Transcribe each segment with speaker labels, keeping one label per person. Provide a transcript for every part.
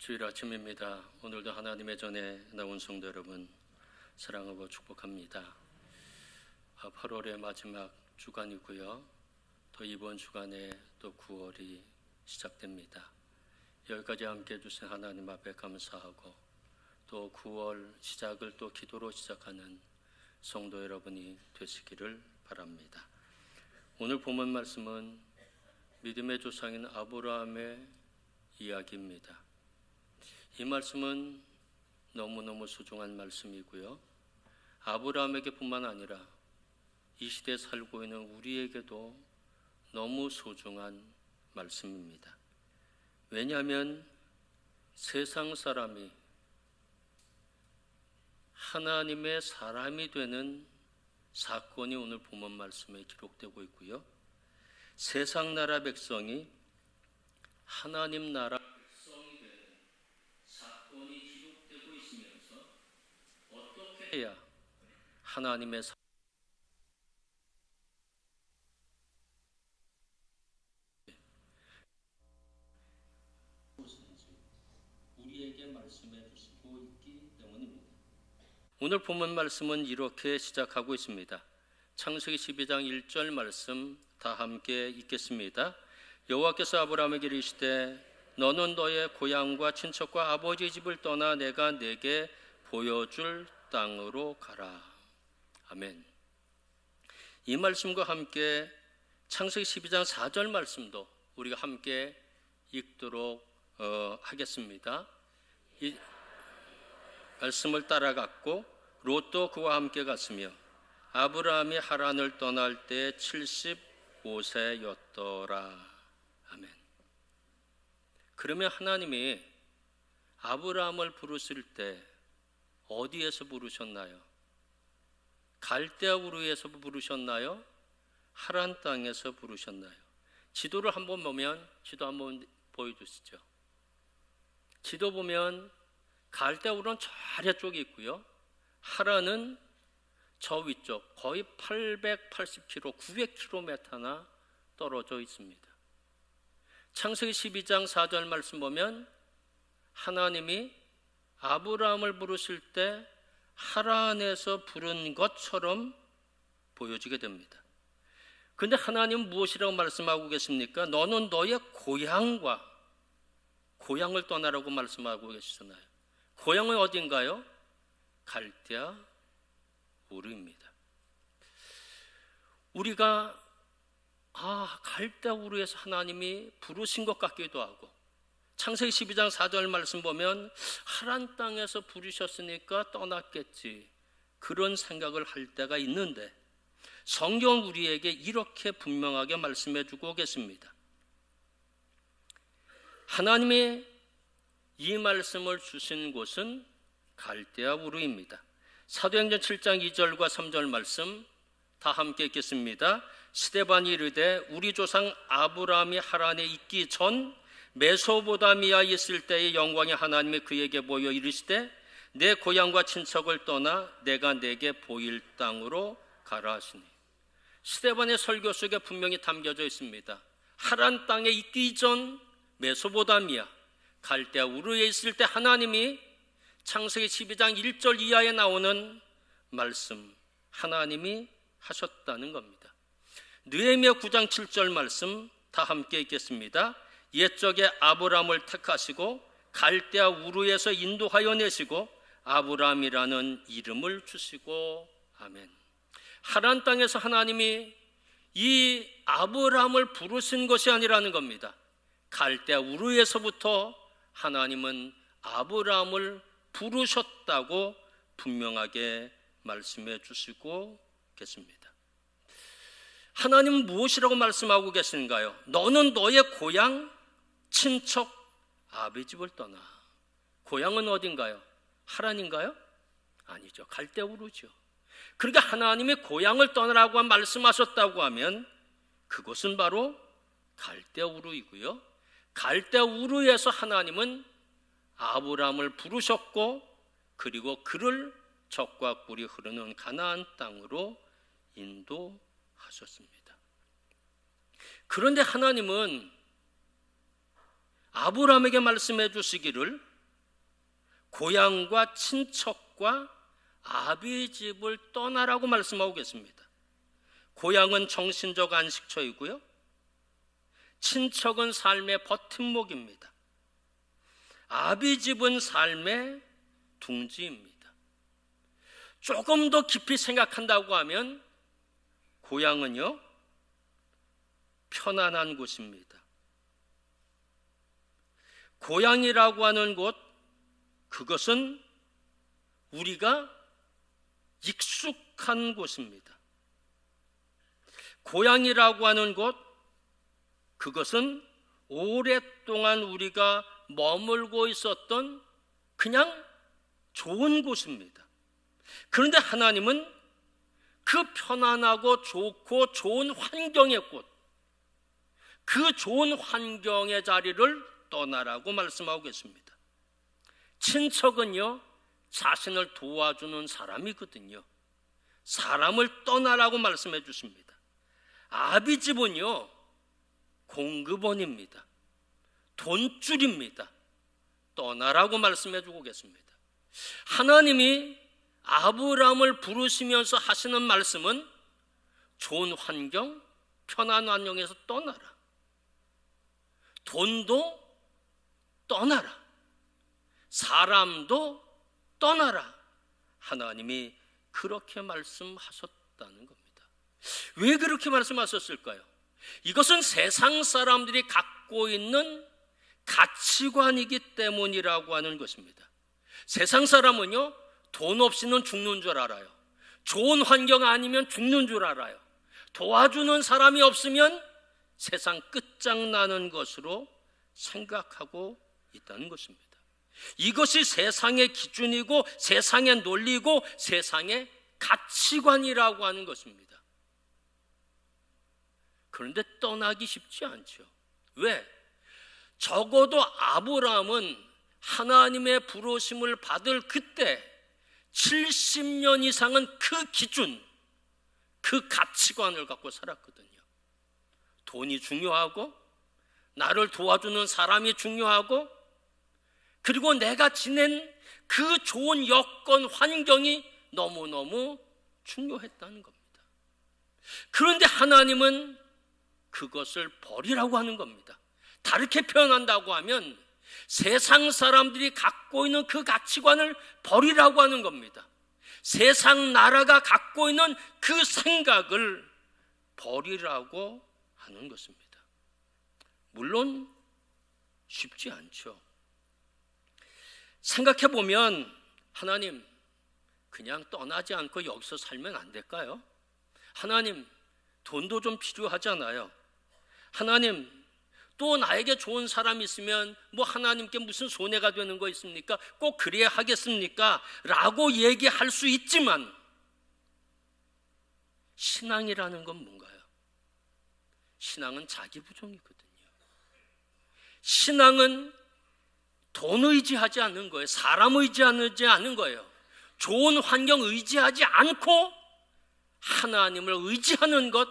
Speaker 1: 주일 아침입니다. 오늘도 하나님의 전에 나온 성도 여러분 사랑하고 축복합니다. 8월의 마지막 주간이고요. 또 이번 주간에 또 9월이 시작됩니다. 여기까지 함께 해주신 하나님 앞에 감사하고 또 9월 시작을 또 기도로 시작하는 성도 여러분이 되시기를 바랍니다. 오늘 본문 말씀은 믿음의 조상인 아브라함의 이야기입니다. 이 말씀은 너무너무 소중한 말씀이고요. 아브라함에게 뿐만 아니라 이 시대에 살고 있는 우리에게도 너무 소중한 말씀입니다. 왜냐하면 세상 사람이 하나님의 사람이 되는 사건이 오늘 본문 말씀에 기록되고 있고요. 세상 나라 백성이 하나님 나라 백성이 되는 사건이 기록되고 있으면서 어떻게 해야 하나님의 우리에게 말씀해 주시고 있기 때문입니다. 오늘 본문 말씀은 이렇게 시작하고 있습니다. 창세기 12장 1절 말씀 다 함께 읽겠습니다. 여호와께서 아브라함에게 이르시되 너는 너의 고향과 친척과 아버지 집을 떠나 내가 네게 보여줄 땅으로 가라. 아멘. 이 말씀과 함께 창세기 12장 4절 말씀도 우리가 함께 읽도록 하겠습니다. 이 말씀을 따라갔고 롯도 그와 함께 갔으며 아브라함이 하란을 떠날 때 75세였더라. 아멘. 그러면 하나님이 아브라함을 부르실 때 어디에서 부르셨나요? 갈대아 우르에서 부르셨나요? 하란 땅에서 부르셨나요? 지도를 한번 보면 지도 한번 보여주시죠. 지도 보면 갈대아 우르는 저 아래쪽에 있고요. 하란은 저 위쪽 거의 880km, 900km나 떨어져 있습니다. 창세기 12장 4절 말씀 보면 하나님이 아브라함을 부르실 때 하란에서 부른 것처럼 보여지게 됩니다. 그런데 하나님은 무엇이라고 말씀하고 계십니까? 너는 너의 고향을 떠나라고 말씀하고 계시잖아요. 고향은 어딘가요? 갈대아 우르입니다. 우리가 갈대아 우르에서 하나님이 부르신 것 같기도 하고 창세기 12장 4절 말씀 보면 하란 땅에서 부르셨으니까 떠났겠지 그런 생각을 할 때가 있는데 성경은 우리에게 이렇게 분명하게 말씀해 주고 계십니다. 하나님이 이 말씀을 주신 곳은 갈대아 우르입니다. 사도행전 7장 2절과 3절 말씀 다 함께 읽겠습니다. 스데반이 이르되 우리 조상 아브라함이 하란에 있기 전 메소포타미아에 있을 때의 영광의 하나님이 그에게 보여 이르시되 내 고향과 친척을 떠나 내가 내게 보일 땅으로 가라 하시니 스데반의 설교 속에 분명히 담겨져 있습니다. 하란 땅에 있기 전 메소포타미아 갈대아 우르에 있을 때 하나님이 창세기 12장 1절 이하에 나오는 말씀 하나님이 하셨다는 겁니다. 느헤미야 9장 7절 말씀 다 함께 읽겠습니다. 옛적에 아브라함을 택하시고 갈대아 우르에서 인도하여 내시고 아브라함이라는 이름을 주시고 아멘. 하란 땅에서 하나님이 이 아브라함을 부르신 것이 아니라는 겁니다. 갈대아 우르에서부터 하나님은 아브라함을 부르셨다고 분명하게 말씀해 주시고 계십니다. 하나님은 무엇이라고 말씀하고 계신가요? 너는 너의 고향, 친척, 아비 집을 떠나. 고향은 어딘가요? 하란인가요? 아니죠. 갈대아 우르죠. 그러니까 하나님이 고향을 떠나라고 말씀하셨다고 하면 그것은 바로 갈대아 우르이고요. 갈대아 우르에서 하나님은 아브라함을 부르셨고 그리고 그를 젖과 꿀이 흐르는 가나안 땅으로 인도하셨습니다. 그런데 하나님은 아브라함에게 말씀해 주시기를 고향과 친척과 아비 집을 떠나라고 말씀하고 계십니다. 고향은 정신적 안식처이고요, 친척은 삶의 버팀목입니다. 아비 집은 삶의 둥지입니다. 조금 더 깊이 생각한다고 하면 고향은요, 편안한 곳입니다. 고향이라고 하는 곳, 그것은 우리가 익숙한 곳입니다. 고향이라고 하는 곳, 그것은 오랫동안 우리가 머물고 있었던 그냥 좋은 곳입니다. 그런데 하나님은 그 편안하고 좋고 좋은 환경의 곳, 그 좋은 환경의 자리를 떠나라고 말씀하고 계십니다. 친척은요, 자신을 도와주는 사람이거든요. 사람을 떠나라고 말씀해 주십니다. 아비 집은요, 공급원입니다. 돈줄입니다. 떠나라고 말씀해 주고 계십니다. 하나님이 아브라함을 부르시면서 하시는 말씀은 좋은 환경, 편한 환경에서 떠나라. 돈도 떠나라. 사람도 떠나라. 하나님이 그렇게 말씀하셨다는 겁니다. 왜 그렇게 말씀하셨을까요? 이것은 세상 사람들이 갖고 있는 가치관이기 때문이라고 하는 것입니다. 세상 사람은요, 돈 없이는 죽는 줄 알아요. 좋은 환경 아니면 죽는 줄 알아요. 도와주는 사람이 없으면 세상 끝장나는 것으로 생각하고 있다는 것입니다. 이것이 세상의 기준이고 세상의 논리고 세상의 가치관이라고 하는 것입니다. 그런데 떠나기 쉽지 않죠. 왜? 적어도 아브라함은 하나님의 부르심을 받을 그때 70년 이상은 그 기준, 그 가치관을 갖고 살았거든요. 돈이 중요하고, 나를 도와주는 사람이 중요하고, 그리고 내가 지낸 그 좋은 여건, 환경이 너무너무 중요했다는 겁니다. 그런데 하나님은 그것을 버리라고 하는 겁니다. 다르게 표현한다고 하면 세상 사람들이 갖고 있는 그 가치관을 버리라고 하는 겁니다. 세상 나라가 갖고 있는 그 생각을 버리라고 하는 것입니다. 물론 쉽지 않죠. 생각해 보면, 하나님, 그냥 떠나지 않고 여기서 살면 안 될까요? 하나님, 돈도 좀 필요하잖아요. 하나님, 또 나에게 좋은 사람이 있으면 뭐 하나님께 무슨 손해가 되는 거 있습니까? 꼭 그래야 하겠습니까? 라고 얘기할 수 있지만, 신앙이라는 건 뭔가요? 신앙은 자기 부정이거든요. 신앙은 돈 의지하지 않는 거예요. 사람 의지하지 않는 거예요. 좋은 환경 의지하지 않고 하나님을 의지하는 것,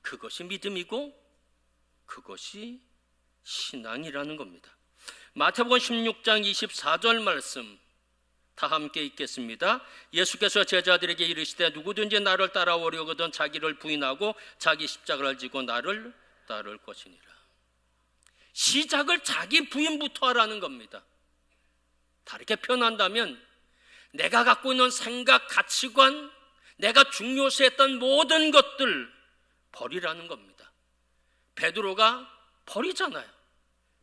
Speaker 1: 그것이 믿음이고 그것이 신앙이라는 겁니다. 마태복음 16장 24절 말씀 다 함께 읽겠습니다. 예수께서 제자들에게 이르시되 누구든지 나를 따라오려거든 자기를 부인하고 자기 십자가를 지고 나를 따를 것이니라. 시작을 자기 부인부터 하라는 겁니다. 다르게 표현한다면 내가 갖고 있는 생각, 가치관, 내가 중요시했던 모든 것들 버리라는 겁니다. 베드로가 버리잖아요.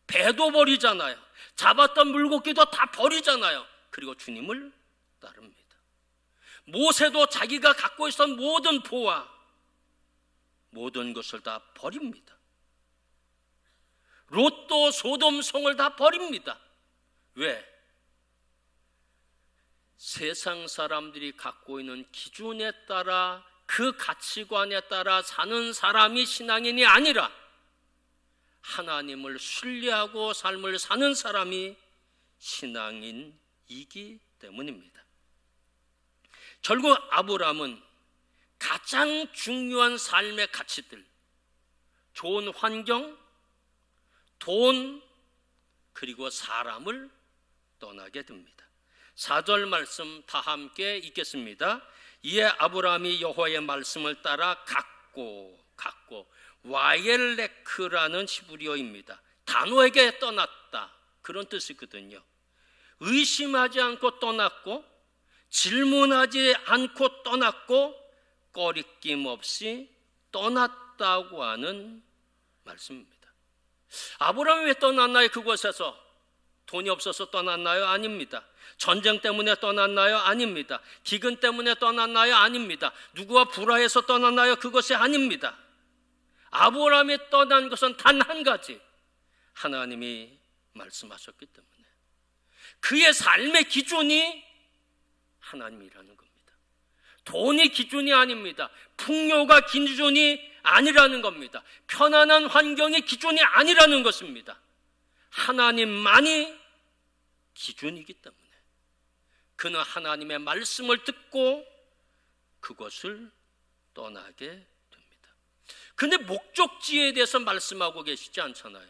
Speaker 1: 배도 버리잖아요. 잡았던 물고기도 다 버리잖아요. 그리고 주님을 따릅니다. 모세도 자기가 갖고 있었던 모든 보화, 모든 것을 다 버립니다. 롯도 소돔성을 다 버립니다. 왜? 세상 사람들이 갖고 있는 기준에 따라, 그 가치관에 따라 사는 사람이 신앙인이 아니라 하나님을 신뢰하고 삶을 사는 사람이 신앙인이기 때문입니다. 결국 아브라함은 가장 중요한 삶의 가치들, 좋은 환경, 돈, 그리고 사람을 떠나게 됩니다. 4절 말씀 다 함께 읽겠습니다. 이에 아브라함이 여호와의 말씀을 따라 갔고 와엘레크라는 히브리어입니다. 단호하게 떠났다, 그런 뜻이거든요. 의심하지 않고 떠났고, 질문하지 않고 떠났고, 꺼리낌 없이 떠났다고 하는 말씀입니다. 아브라함이 왜 떠났나요? 그곳에서 돈이 없어서 떠났나요? 아닙니다. 전쟁 때문에 떠났나요? 아닙니다. 기근 때문에 떠났나요? 아닙니다. 누구와 불화해서 떠났나요? 그것이 아닙니다. 아브라함이 떠난 것은 단 한 가지, 하나님이 말씀하셨기 때문에. 그의 삶의 기준이 하나님이라는 겁니다. 돈이 기준이 아닙니다. 풍요가 기준이 아니라는 겁니다. 편안한 환경이 기준이 아니라는 것입니다. 하나님만이 기준이기 때문에 그는 하나님의 말씀을 듣고 그것을 떠나게 됩니다. 근데 목적지에 대해서 말씀하고 계시지 않잖아요.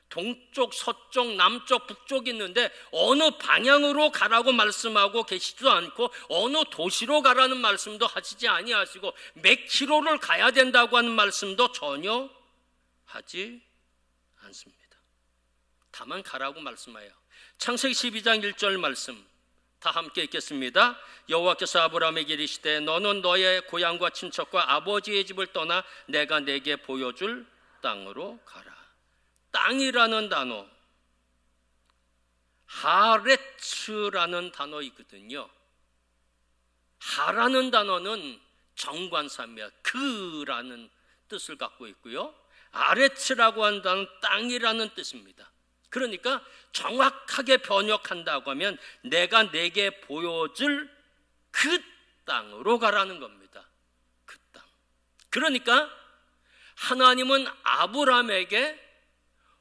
Speaker 1: 동쪽, 서쪽, 남쪽, 북쪽이 있는데 어느 방향으로 가라고 말씀하고 계시지도 않고 어느 도시로 가라는 말씀도 하시지 아니하시고 몇 킬로를 가야 된다고 하는 말씀도 전혀 하지 않습니다. 다만 가라고 말씀해요. 창세기 12장 1절 말씀 다 함께 읽겠습니다. 여호와께서 아브라함에게 이르시되 너는 너의 고향과 친척과 아버지의 집을 떠나 내가 내게 보여줄 땅으로 가라. 땅이라는 단어, 하레츠라는 단어이거든요. 하라는 단어는 정관사며 그라는 뜻을 갖고 있고요. 아레츠라고 하는 단어는 땅이라는 뜻입니다. 그러니까 정확하게 번역한다고 하면 내가 내게 보여줄 그 땅으로 가라는 겁니다. 그 땅. 그러니까 하나님은 아브라함에게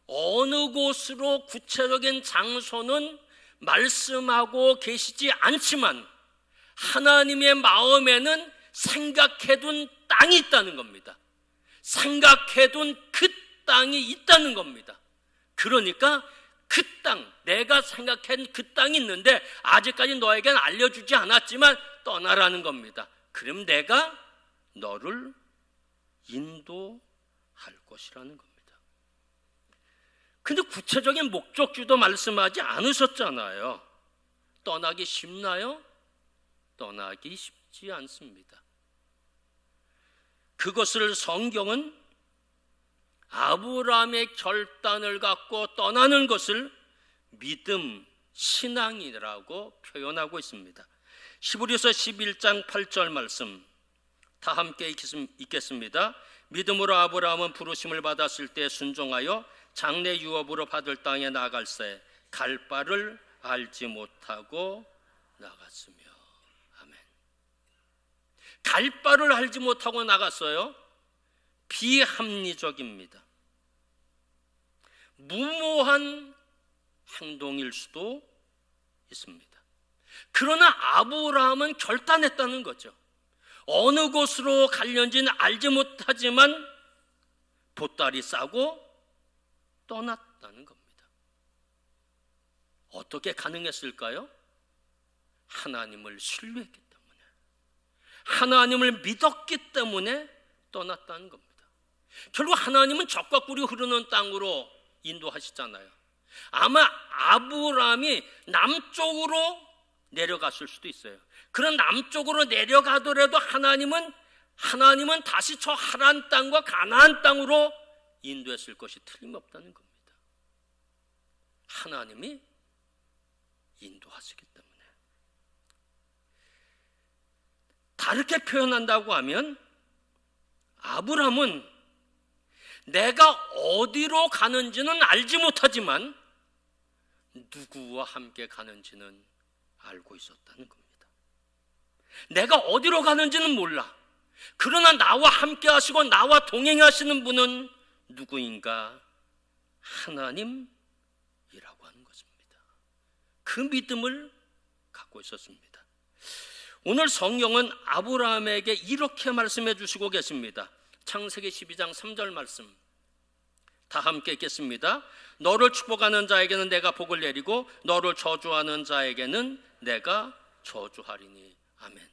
Speaker 1: 어느 곳으로 구체적인 장소는 말씀하고 계시지 않지만 하나님의 마음에는 생각해둔 땅이 있다는 겁니다. 생각해둔 그 땅이 있다는 겁니다. 그러니까 그 땅, 내가 생각한 그 땅이 있는데 아직까지 너에게는 알려주지 않았지만 떠나라는 겁니다. 그럼 내가 너를 인도할 것이라는 겁니다. 근데 구체적인 목적지도 말씀하지 않으셨잖아요. 떠나기 쉽나요? 떠나기 쉽지 않습니다. 그것을 성경은 아브라함의 결단을 갖고 떠나는 것을 믿음, 신앙이라고 표현하고 있습니다. 히브리서 11장 8절 말씀 다 함께 읽겠습니다. 믿음으로 아브라함은 부르심을 받았을 때 순종하여 장래 유업으로 받을 땅에 나갈새 갈 바를 알지 못하고 나갔으며. 아멘. 갈 바를 알지 못하고 나갔어요. 비합리적입니다. 무모한 행동일 수도 있습니다. 그러나 아브라함은 결단했다는 거죠. 어느 곳으로 갈는지는 알지 못하지만 보따리 싸고 떠났다는 겁니다. 어떻게 가능했을까요? 하나님을 신뢰했기 때문에, 하나님을 믿었기 때문에 떠났다는 겁니다. 결국 하나님은 적과 꿀이 흐르는 땅으로 인도하시잖아요. 아마 아브라함이 남쪽으로 내려갔을 수도 있어요. 그런 남쪽으로 내려가더라도 하나님은 다시 저 하란 땅과 가나안 땅으로 인도했을 것이 틀림없다는 겁니다. 하나님이 인도하시기 때문에. 다르게 표현한다고 하면 아브라함은 내가 어디로 가는지는 알지 못하지만 누구와 함께 가는지는 알고 있었다는 겁니다. 내가 어디로 가는지는 몰라. 그러나 나와 함께 하시고 나와 동행하시는 분은 누구인가? 하나님이라고 하는 것입니다. 그 믿음을 갖고 있었습니다. 오늘 성경은 아브라함에게 이렇게 말씀해 주시고 계십니다. 창세기 12장 3절 말씀 다 함께 읽겠습니다. 너를 축복하는 자에게는 내가 복을 내리고 너를 저주하는 자에게는 내가 저주하리니. 아멘.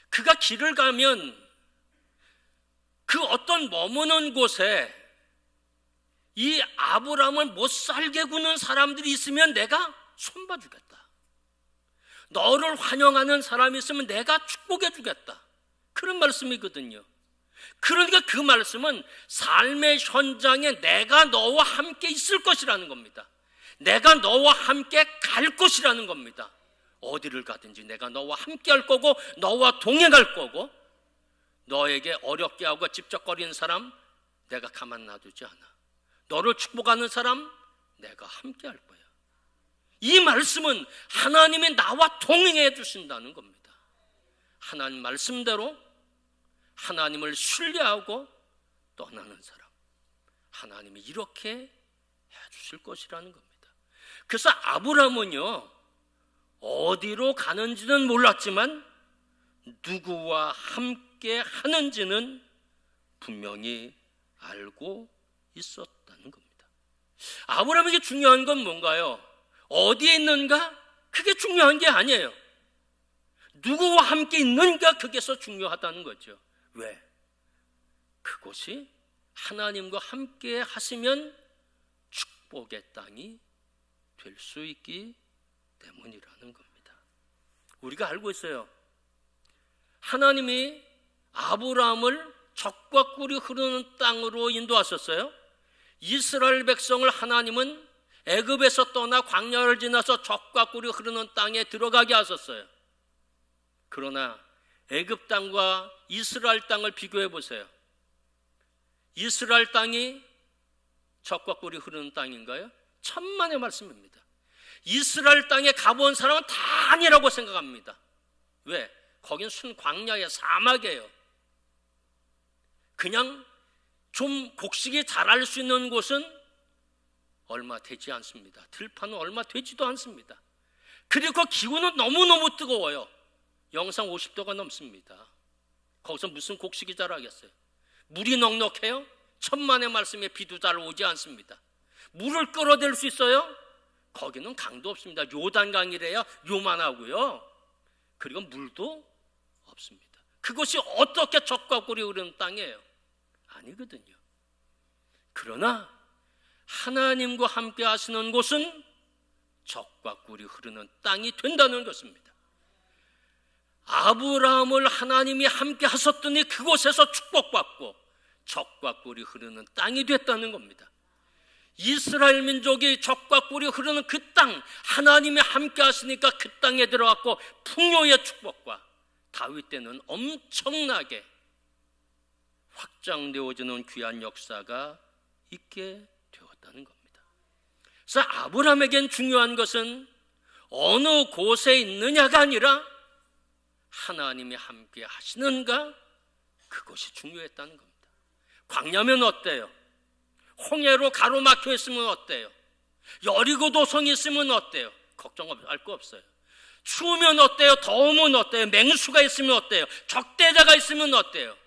Speaker 1: 그가 길을 가면 그 어떤 머무는 곳에 이 아브라함을 못 살게 구는 사람들이 있으면 내가 손봐주겠다. 너를 환영하는 사람이 있으면 내가 축복해 주겠다. 그런 말씀이거든요. 그러니까 그 말씀은 삶의 현장에 내가 너와 함께 있을 것이라는 겁니다. 내가 너와 함께 갈 것이라는 겁니다. 어디를 가든지 내가 너와 함께 할 거고 너와 동행할 거고, 너에게 어렵게 하고 찝쩍거리는 사람 내가 가만 놔두지 않아. 너를 축복하는 사람 내가 함께 할 거야. 이 말씀은 하나님이 나와 동행해 주신다는 겁니다. 하나님 말씀대로 하나님을 신뢰하고 떠나는 사람, 하나님이 이렇게 해 주실 것이라는 겁니다. 그래서 아브라함은요, 어디로 가는지는 몰랐지만 누구와 함께 하는지는 분명히 알고 있었다는 겁니다. 아브라함에게 중요한 건 뭔가요? 어디에 있는가? 그게 중요한 게 아니에요. 누구와 함께 있는가? 그게 더 중요하다는 거죠. 왜? 그곳이 하나님과 함께 하시면 축복의 땅이 될 수 있기 때문이라는 겁니다. 우리가 알고 있어요. 하나님이 아브라함을 적과 꿀이 흐르는 땅으로 인도하셨어요. 이스라엘 백성을 하나님은 애굽에서 떠나 광야를 지나서 적과 꿀이 흐르는 땅에 들어가게 하셨어요. 그러나 애굽 땅과 이스라엘 땅을 비교해 보세요. 이스라엘 땅이 적과 꿀이 흐르는 땅인가요? 천만의 말씀입니다. 이스라엘 땅에 가본 사람은 다 아니라고 생각합니다. 왜? 거긴 순 광야의 사막이에요. 그냥 좀 곡식이 자랄 수 있는 곳은 얼마 되지 않습니다. 들판은 얼마 되지도 않습니다. 그리고 기온은 너무너무 뜨거워요. 영상 50도가 넘습니다. 거기서 무슨 곡식이 자라겠어요? 물이 넉넉해요? 천만의 말씀에 비도 잘 오지 않습니다. 물을 끌어댈 수 있어요? 거기는 강도 없습니다. 요단강이래야 요만하고요. 그리고 물도 없습니다. 그것이 어떻게 적과 꿀이 흐르는 땅이에요? 아니거든요. 그러나 하나님과 함께 하시는 곳은 적과 꿀이 흐르는 땅이 된다는 것입니다. 아브라함을 하나님이 함께 하셨더니 그곳에서 축복받고 적과 꿀이 흐르는 땅이 됐다는 겁니다. 이스라엘 민족이 적과 꿀이 흐르는 그 땅, 하나님이 함께 하시니까 그 땅에 들어갔고 풍요의 축복과 다윗 때는 엄청나게 확장되어지는 귀한 역사가 있게 되었다는 겁니다. 그래서 아브라함에겐 중요한 것은 어느 곳에 있느냐가 아니라 하나님이 함께 하시는가, 그것이 중요했다는 겁니다. 광야면 어때요? 홍해로 가로막혀 있으면 어때요? 여리고 도성이 있으면 어때요? 걱정할 거 없어요. 추우면 어때요? 더우면 어때요? 맹수가 있으면 어때요? 적대자가 있으면 어때요?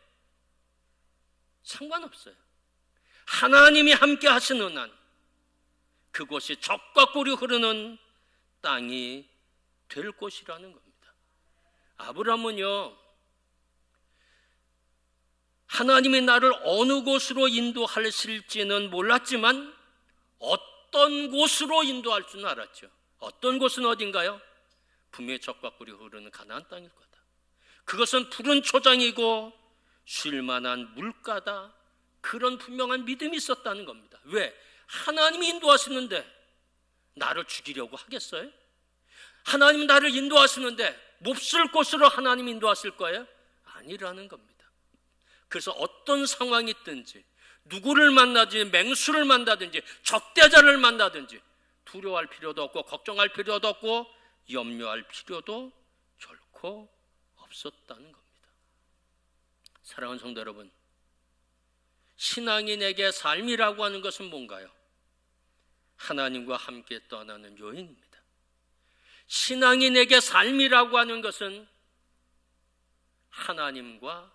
Speaker 1: 상관없어요. 하나님이 함께 하시는 한 그곳이 적과 꿀이 흐르는 땅이 될 것이라는 겁니다. 아브라함은요, 하나님이 나를 어느 곳으로 인도하실지는 몰랐지만 어떤 곳으로 인도할 줄은 알았죠. 어떤 곳은 어딘가요? 분명히 적과 꿀이 흐르는 가나안 땅일 거다. 그것은 푸른 초장이고 쉴만한 물가다. 그런 분명한 믿음이 있었다는 겁니다. 왜? 하나님이 인도하시는데 나를 죽이려고 하겠어요? 하나님이 나를 인도하시는데 몹쓸 곳으로 하나님이 인도하실 거예요? 아니라는 겁니다. 그래서 어떤 상황이 있든지, 누구를 만나든지, 맹수를 만나든지, 적대자를 만나든지 두려워할 필요도 없고 걱정할 필요도 없고 염려할 필요도 결코 없었다는 겁니다. 사랑하는 성도 여러분, 신앙이 내게 삶이라고 하는 것은 뭔가요? 하나님과 함께 떠나는 여행입니다. 신앙이 내게 삶이라고 하는 것은 하나님과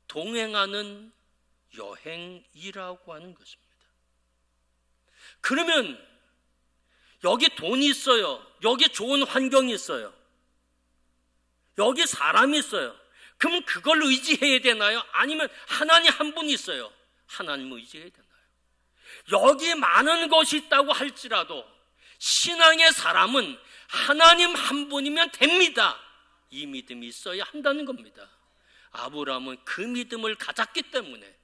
Speaker 1: 동행하는 여행이라고 하는 것입니다. 그러면 여기 돈이 있어요. 여기 좋은 환경이 있어요. 여기 사람이 있어요. 그럼 그걸 의지해야 되나요? 아니면 하나님 한 분이 있어요. 하나님을 의지해야 되나요? 여기 많은 것이 있다고 할지라도 신앙의 사람은 하나님 한 분이면 됩니다. 이 믿음이 있어야 한다는 겁니다. 아브라함은 그 믿음을 가졌기 때문에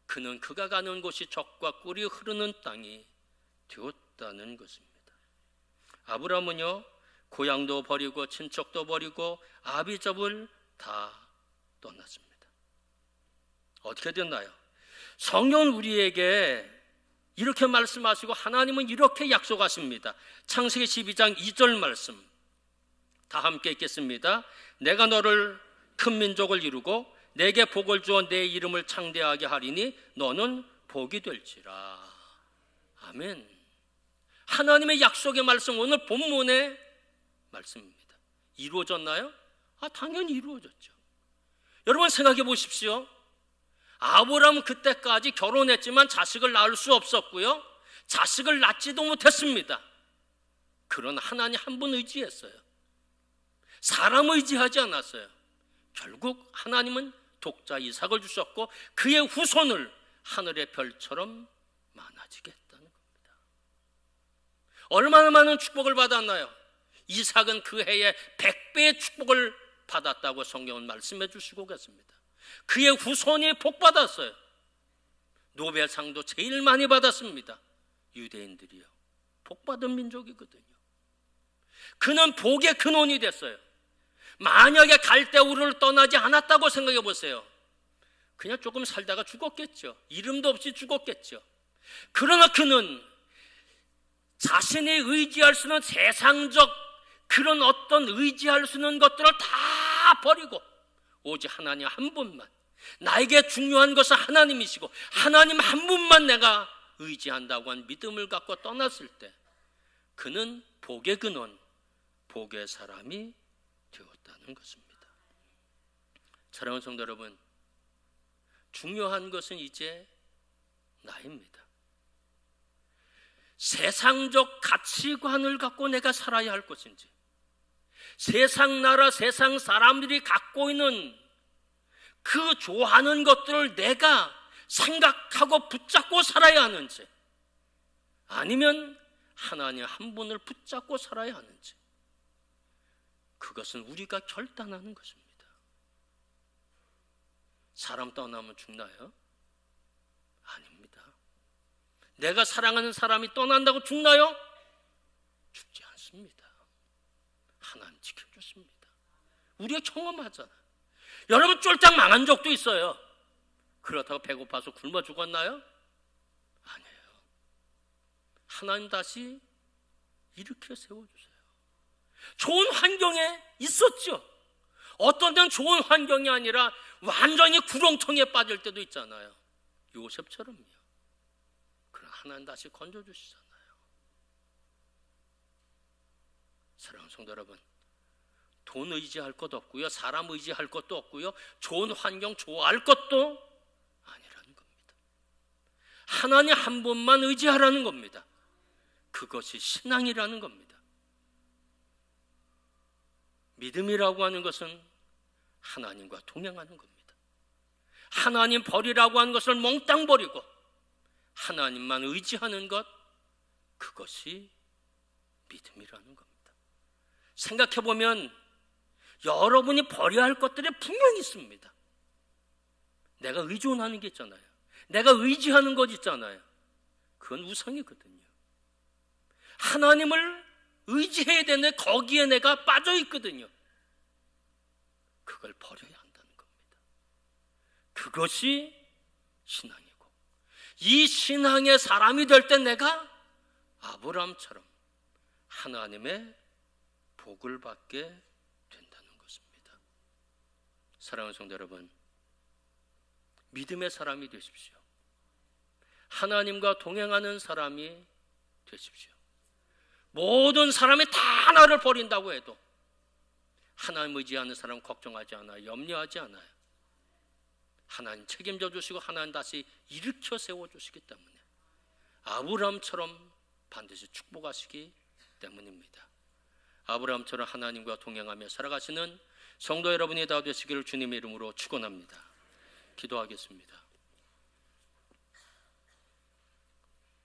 Speaker 1: 그는 그가 가는 곳이 젖과 꿀이 흐르는 땅이 되었다는 것입니다. 아브라함은요, 고향도 버리고 친척도 버리고 아비집을 다 떠났습니다. 어떻게 됐나요? 성경은 우리에게 이렇게 말씀하시고 하나님은 이렇게 약속하십니다. 창세기 12장 2절 말씀 다 함께 읽겠습니다. 내가 너를 큰 민족을 이루고 내게 복을 주어 내 이름을 창대하게 하리니 너는 복이 될지라. 아멘. 하나님의 약속의 말씀, 오늘 본문의 말씀입니다. 이루어졌나요? 당연히 이루어졌죠. 여러분 생각해 보십시오. 아브라함은 그때까지 결혼했지만 자식을 낳을 수 없었고요, 자식을 낳지도 못했습니다. 그러나 하나님 한 분 의지했어요. 사람 의지하지 않았어요. 결국 하나님은 독자 이삭을 주셨고 그의 후손을 하늘의 별처럼 많아지게 했다는 겁니다. 얼마나 많은 축복을 받았나요? 이삭은 그 해에 100배의 축복을 받았다고 성경은 말씀해 주시고 계십니다. 그의 후손이 복받았어요. 노벨상도 제일 많이 받았습니다. 유대인들이요, 복받은 민족이거든요. 그는 복의 근원이 됐어요. 만약에 갈대우르를 떠나지 않았다고 생각해 보세요. 그냥 조금 살다가 죽었겠죠. 이름도 없이 죽었겠죠. 그러나 그는 자신이 의지할 수 있는 세상적 그런 어떤 의지할 수 있는 것들을 다 버리고 오직 하나님 한 분만, 나에게 중요한 것은 하나님이시고 하나님 한 분만 내가 의지한다고 한 믿음을 갖고 떠났을 때 그는 복의 근원, 복의 사람이 되었다는 것입니다. 사랑하는 성도 여러분, 중요한 것은 이제 나입니다. 세상적 가치관을 갖고 내가 살아야 할 것인지, 세상 나라, 세상 사람들이 갖고 있는 그 좋아하는 것들을 내가 생각하고 붙잡고 살아야 하는지, 아니면 하나님 한 분을 붙잡고 살아야 하는지, 그것은 우리가 결단하는 것입니다. 사람 떠나면 죽나요? 아닙니다. 내가 사랑하는 사람이 떠난다고 죽나요? 죽지 않습니다. 하나님 지켜줬습니다. 우리가 경험하잖아요. 여러분 쫄딱 망한 적도 있어요. 그렇다고 배고파서 굶어 죽었나요? 아니에요. 하나님 다시 일으켜 세워주세요. 좋은 환경에 있었죠. 어떤 때는 좋은 환경이 아니라 완전히 구렁텅이에 빠질 때도 있잖아요. 요셉처럼요. 그러나 하나님 다시 건져주시잖아요. 사랑하는 성도 여러분, 돈 의지할 것도 없고요, 사람 의지할 것도 없고요, 좋은 환경 좋아할 것도 아니라는 겁니다. 하나님 한 분만 의지하라는 겁니다. 그것이 신앙이라는 겁니다. 믿음이라고 하는 것은 하나님과 동행하는 겁니다. 하나님 버리라고 하는 것을 몽땅 버리고 하나님만 의지하는 것, 그것이 믿음이라는 겁니다. 생각해보면 여러분이 버려야 할 것들이 분명히 있습니다. 내가 의존하는 게 있잖아요. 내가 의지하는 것 있잖아요. 그건 우상이거든요. 하나님을 의지해야 되는데 거기에 내가 빠져 있거든요. 그걸 버려야 한다는 겁니다. 그것이 신앙이고, 이 신앙의 사람이 될 때 내가 아브라함처럼 하나님의 복을 받게 된다는 것입니다. 사랑하는 성도 여러분, 믿음의 사람이 되십시오. 하나님과 동행하는 사람이 되십시오. 모든 사람이 다 나를 버린다고 해도 하나님 의지하는 사람 걱정하지 않아요. 염려하지 않아요. 하나님 책임져 주시고 하나님 다시 일으켜 세워주시기 때문에 아브라함처럼 반드시 축복하시기 때문입니다. 아브라함처럼 하나님과 동행하며 살아가시는 성도 여러분이 다 되시기를 주님의 이름으로 축원합니다. 기도하겠습니다.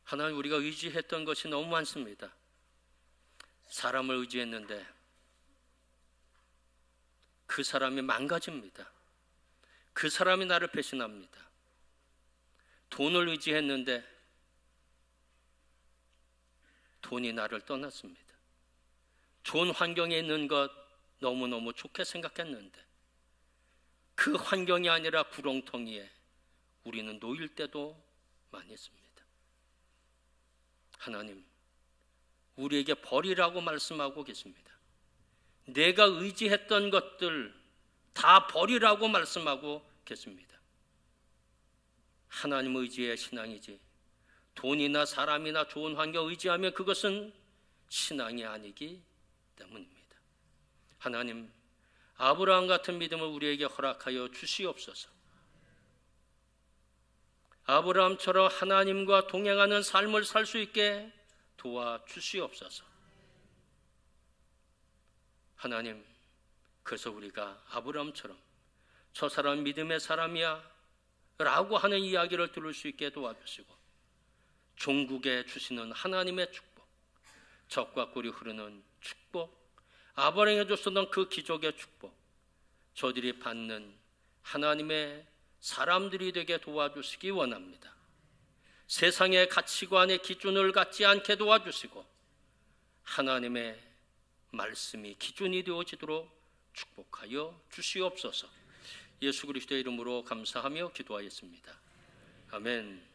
Speaker 1: 하나님, 우리가 의지했던 것이 너무 많습니다. 사람을 의지했는데 그 사람이 망가집니다. 그 사람이 나를 배신합니다. 돈을 의지했는데 돈이 나를 떠났습니다. 좋은 환경에 있는 것 너무너무 좋게 생각했는데 그 환경이 아니라 구렁텅이에 우리는 놓일 때도 많이 있습니다. 하나님, 우리에게 버리라고 말씀하고 계십니다. 내가 의지했던 것들 다 버리라고 말씀하고 계십니다. 하나님 의지의 신앙이지 돈이나 사람이나 좋은 환경 의지하면 그것은 신앙이 아니기 때문입니다. 하나님, 아브라함 같은 믿음을 우리에게 허락하여 주시옵소서. 아브라함처럼 하나님과 동행하는 삶을 살 수 있게 도와주시옵소서. 하나님, 그래서 우리가 아브라함처럼 저 사람 믿음의 사람이야 라고 하는 이야기를 들을 수 있게 도와주시고 종국에 주시는 하나님의 축복, 적과 꿀이 흐르는 축복, 아브라함에게 줬었던 그 기적의 축복, 저들이 받는 하나님의 사람들이 되게 도와주시기 원합니다. 세상의 가치관의 기준을 갖지 않게 도와주시고 하나님의 말씀이 기준이 되어지도록 축복하여 주시옵소서. 예수 그리스도의 이름으로 감사하며 기도하였습니다. 아멘.